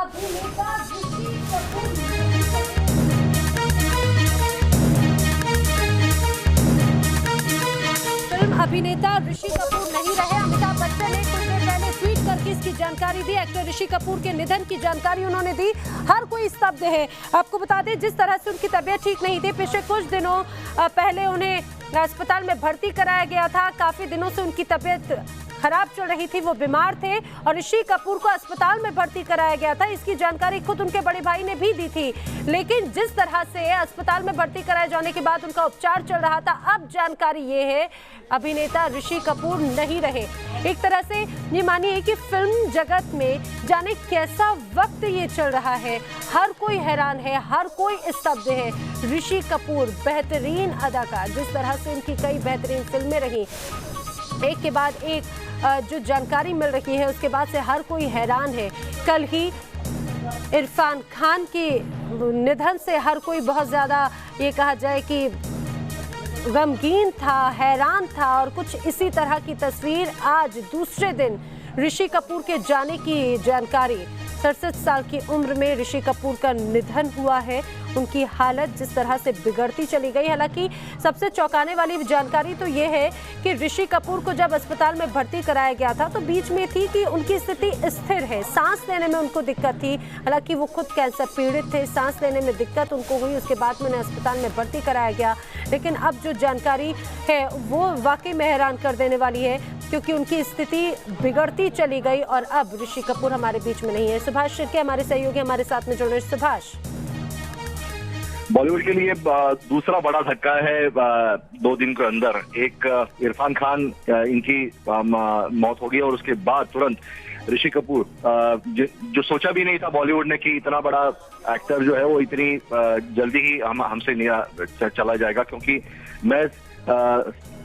अभिनेता ऋषि कपूर अभिनेता ऋषि कपूर नहीं रहे। अमिताभ बच्चन ने कुछ देर पहले ट्वीट करके इसकी जानकारी दी। एक्टर ऋषि कपूर के निधन की जानकारी उन्होंने दी। हर कोई स्तब्ध है। आपको बता दें, जिस तरह से उनकी तबीयत ठीक नहीं थी, पिछले कुछ दिनों पहले उन्हें अस्पताल में भर्ती कराया गया था। काफी दिनों से उनकी तबीयत खराब चल रही थी, वो बीमार थे और ऋषि कपूर को अस्पताल में भर्ती कराया गया था। इसकी जानकारी खुद उनके बड़े भाई ने भी दी थी। लेकिन जिस तरह से अस्पताल में भर्ती कराए जाने के बाद उनका उपचार चल रहा था, अब जानकारी ये है अभिनेता ऋषि कपूर नहीं रहे। एक तरह से ये मानिए कि फिल्म जगत में जाने कैसा वक्त ये चल रहा है। हर कोई हैरान है, हर कोई स्तब्ध है। ऋषि कपूर बेहतरीन अदाकार, जिस तरह से उनकी कई बेहतरीन फिल्में रही, एक के बाद एक जो जानकारी मिल रही है उसके बाद से हर कोई हैरान है। कल ही इरफान खान के निधन से हर कोई बहुत ज़्यादा ये कहा जाए कि गमगीन था, हैरान था। और कुछ इसी तरह की तस्वीर आज दूसरे दिन ऋषि कपूर के जाने की जानकारी। 67 साल की उम्र में ऋषि कपूर का निधन हुआ है। उनकी हालत जिस तरह से बिगड़ती चली गई। हालांकि सबसे चौंकाने वाली जानकारी तो ये है कि ऋषि कपूर को जब अस्पताल में भर्ती कराया गया था तो बीच में थी कि उनकी स्थिति स्थिर है, सांस लेने में उनको दिक्कत थी। हालांकि वो खुद कैंसर पीड़ित थे, सांस लेने में दिक्कत उनको हुई, उसके बाद में उन्हें अस्पताल में भर्ती कराया गया। लेकिन अब जो जानकारी है वो वाकई में हैरान कर देने वाली है, क्योंकि उनकी स्थिति बिगड़ती चली गई और अब ऋषि कपूर हमारे बीच में नहीं है। सुभाष शिर्के हमारे सहयोगी हमारे साथ में जुड़ रहे। सुभाष, बॉलीवुड के लिए दूसरा बड़ा धक्का है 2 दिन के अंदर। एक इरफान खान इनकी मौत हो गई और उसके बाद तुरंत ऋषि कपूर, जो सोचा भी नहीं था बॉलीवुड ने कि इतना बड़ा एक्टर जो है वो इतनी जल्दी ही हमसे चला जाएगा। क्योंकि मैं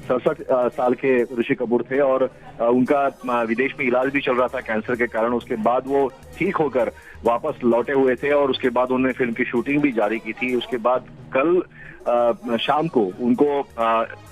67 साल के ऋषि कपूर थे और उनका विदेश में इलाज भी चल रहा था कैंसर के कारण। उसके बाद वो ठीक होकर वापस लौटे हुए थे और उसके बाद उन्होंने फिल्म की शूटिंग भी जारी की थी। उसके बाद कल शाम को उनको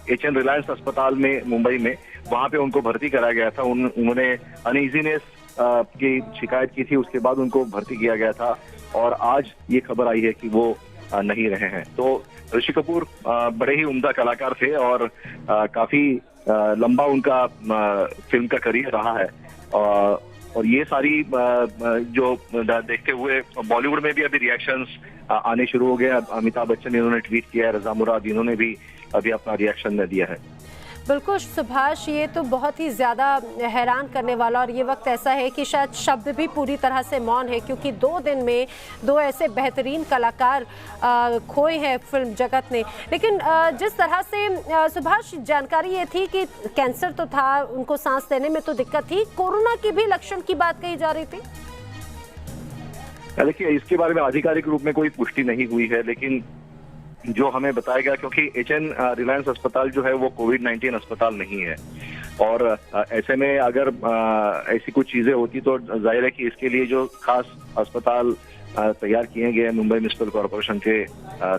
HN रिलायंस अस्पताल में मुंबई में वहां पे उनको भर्ती कराया गया था। उन्होंने अनइजीनेस की शिकायत की थी, उसके बाद उनको भर्ती किया गया था और आज ये खबर आई है कि वो नहीं रहे हैं। तो ऋषि कपूर बड़े ही उम्दा कलाकार थे और काफी लंबा उनका फिल्म का करियर रहा है। और ये सारी जो देखते हुए बॉलीवुड में भी अभी रिएक्शंस आने शुरू हो गए। अमिताभ बच्चन इन्होंने ट्वीट किया है, रजा मुराद इन्होंने भी अभी अपना रिएक्शन दिया है। बिल्कुल सुभाष, ये तो बहुत ही ज़्यादा हैरान करने वाला और ये वक्त ऐसा है कि शायद शब्द भी पूरी तरह से मौन है, क्योंकि 2 दिन में 2 ऐसे बेहतरीन कलाकार खोए हैं फिल्म जगत ने। लेकिन जिस तरह से सुभाष जानकारी ये थी कि कैंसर तो था, उनको सांस लेने में तो दिक्कत थी, कोरोना की भी लक्षण की बात कही जा रही थी। देखिए, इसके बारे में आधिकारिक रूप में कोई पुष्टि नहीं हुई है, लेकिन जो हमें बताया गया, क्योंकि HN रिलायंस अस्पताल जो है वो कोविड-19 अस्पताल नहीं है और ऐसे में अगर ऐसी कुछ चीजें होती तो जाहिर है कि इसके लिए जो खास अस्पताल तैयार किए गए मुंबई म्युनिसिपल कॉर्पोरेशन के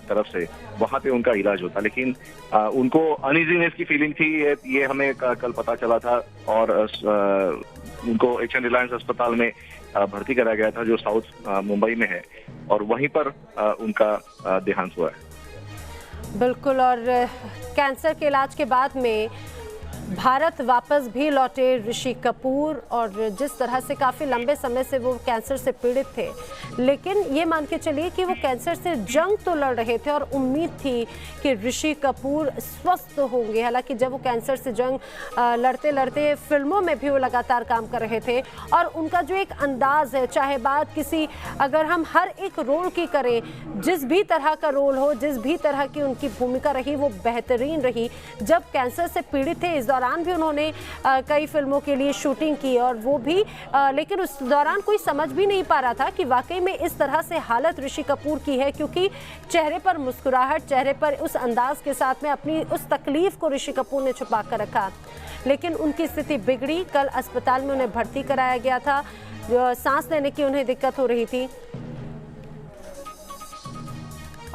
तरफ से, वहां पे उनका इलाज होता। लेकिन उनको अनइजीनेस की फीलिंग थी, ये हमें कल पता चला था और उनको HN रिलायंस अस्पताल में भर्ती कराया गया था जो साउथ मुंबई में है और वहीं पर उनका देहांत हुआ है। बिल्कुल, और कैंसर के इलाज के बाद में भारत वापस भी लौटे ऋषि कपूर और जिस तरह से काफ़ी लंबे समय से वो कैंसर से पीड़ित थे, लेकिन ये मान के चलिए कि वो कैंसर से जंग तो लड़ रहे थे और उम्मीद थी कि ऋषि कपूर स्वस्थ होंगे। हालांकि जब वो कैंसर से जंग लड़ते लड़ते फिल्मों में भी वो लगातार काम कर रहे थे और उनका जो एक अंदाज है, चाहे बात किसी, अगर हम हर एक रोल की करें, जिस भी तरह का रोल हो, जिस भी तरह की उनकी भूमिका रही, वो बेहतरीन रही। जब कैंसर से पीड़ित थे, इस दौरान भी उन्होंने कई फिल्मों के लिए शूटिंग की और वो भी लेकिन उस दौरान कोई समझ भी नहीं पा रहा था कि वाकई में इस तरह से हालत ऋषि कपूर की है, क्योंकि चेहरे पर मुस्कुराहट, चेहरे पर उस अंदाज के साथ में अपनी उस तकलीफ को ऋषि कपूर ने छुपा कर रखा। लेकिन उनकी स्थिति बिगड़ी। कल अस्पताल में उन्हें भर्ती कराया गया था, जो सांस लेने की उन्हें दिक्कत हो रही थी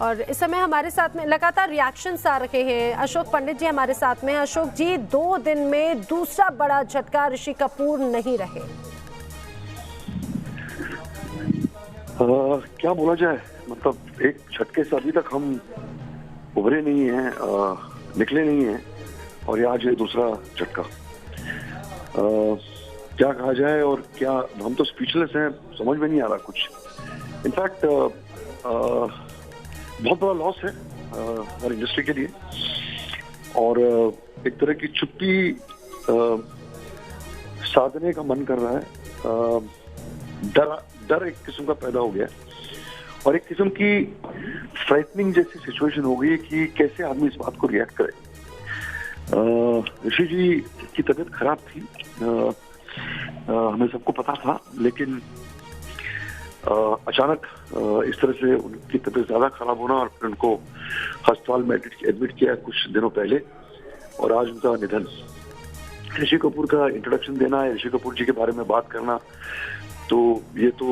और इस समय हमारे साथ में लगातार रिएक्शंस आ रहे हैं। अशोक पंडित जी हमारे साथ में। अशोक जी, 2 दिन में दूसरा बड़ा झटका, ऋषि कपूर नहीं रहे। क्या बोला जाए, मतलब एक झटके से अभी तक हम उभरे नहीं हैं, निकले नहीं हैं, और ये आज ये दूसरा झटका। क्या कहा जाए और क्या, हम तो स्पीचलेस हैं, समझ में नहीं आ रहा कुछ। इनफैक्ट बहुत बड़ा लॉस है हमारी इंडस्ट्री के लिए, और एक तरह की चुप्पी साधने का मन कर रहा है। डर एक किस्म का पैदा हो गया, और एक किस्म की फ्राइटनिंग जैसी सिचुएशन हो गई कि कैसे आदमी इस बात को रिएक्ट करे। ऋषि जी की तबीयत खराब थी, हमें सबको पता था, लेकिन अचानक इस तरह से उनकी तबीयत ज्यादा खराब होना, और फिर उनको अस्पताल में एडमिट किया कुछ दिनों पहले, और आज उनका निधन। ऋषि कपूर का इंट्रोडक्शन देना है, ऋषि कपूर जी के बारे में बात करना, तो ये तो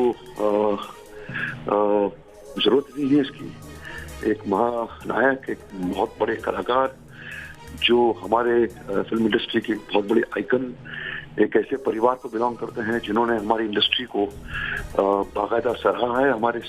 जरूरत नहीं है इसकी। एक महानायक, एक बहुत बड़े कलाकार, जो हमारे फिल्म इंडस्ट्री की बहुत बड़ी आइकन, एक ऐसे परिवार को बिलोंग करते हैं जिन्होंने हमारी इंडस्ट्री को बाकायदा सराहा है। हमारे